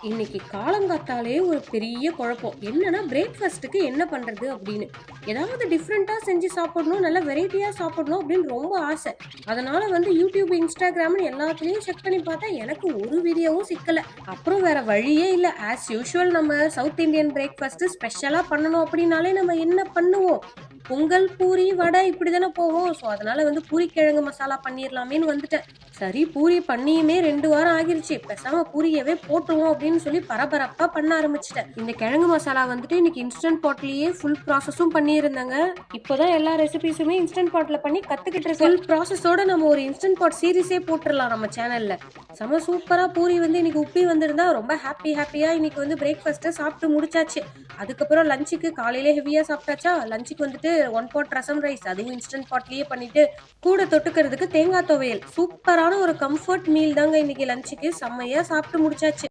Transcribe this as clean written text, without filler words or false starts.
இன்னைக்கு காலங்காத்தாலே ஒரு பெரிய குழப்பம். என்னன்னா பிரேக்ஃபாஸ்ட்டுக்கு என்ன பண்றது அப்படின்னு. ஏதாவது டிஃப்ரெண்ட்டா செஞ்சு சாப்பிடணும், நல்ல வெரைட்டியா சாப்பிடணும் அப்படின்னு ரொம்ப ஆசை. அதனால YouTube, Instagramன்னு எல்லாத்துலயும் செக் பண்ணி பார்த்தா எனக்கு ஒரு வீடியோவும் சிக்கல. அப்புறம் வேற வழியே இல்ல. ஆஸ் யூசுவல் நம்ம சவுத் இந்தியன் பிரேக்ஃபாஸ்ட் ஸ்பெஷலா பண்ணணும் அப்படின்னாலே நம்ம என்ன பண்ணுவோம்? பொங்கல், பூரி, வடை இப்படி தானே போவோம். ஸோ அதனால பூரி கிழங்கு மசாலா பண்ணிரலாமேன்னு வந்துட்டேன். சரி பூரி பண்ணியுமே 2 வாரம் ஆகிருச்சு. பேசாம பூரியவே போட்டுருவோம் அப்படின்னு சொல்லி பரபரப்பா பண்ண ஆரம்பிச்சுட்டேன். இந்த கிழங்கு மசாலா இன்னைக்கு இன்ஸ்டன்ட் பாட்லயே ஃபுல் ப்ராசஸும் பண்ணியிருந்தாங்க. இப்போதான் எல்லா ரெசிபிஸுமே இன்ஸ்டன்ட் பாட்ல பண்ணி கத்துக்கிட்டு இருக்கேன். ஃபுல் ப்ராசஸோட நம்ம ஒரு இன்ஸ்டன்ட் பாட் சீரிஸே போட்டுடலாம் நம்ம சேனல்ல. செம சூப்பரா பூரி இன்னைக்கு உப்பி வந்திருந்தா ரொம்ப ஹாப்பியா இன்னைக்கு பிரேக்ஃபாஸ்ட்டை சாப்பிட்டு முடிச்சாச்சு. அதுக்கப்புறம் லஞ்சுக்கு காலையில ஹெவியா சாப்பிட்டாச்சா. லஞ்சுக்கு 1 பாட் ரசம் ரைஸ், அதுவும் இன்ஸ்டன்ட் பாட்லயே பண்ணிட்டு கூட தொட்டுக்கிறதுக்கு தேங்காய் துவையல். சூப்பரான ஒரு கம்ஃபர்ட் மீல் தாங்க இன்னைக்கு லஞ்சுக்கு. செம்மையா சாப்பிட்டு முடிச்சாச்சு.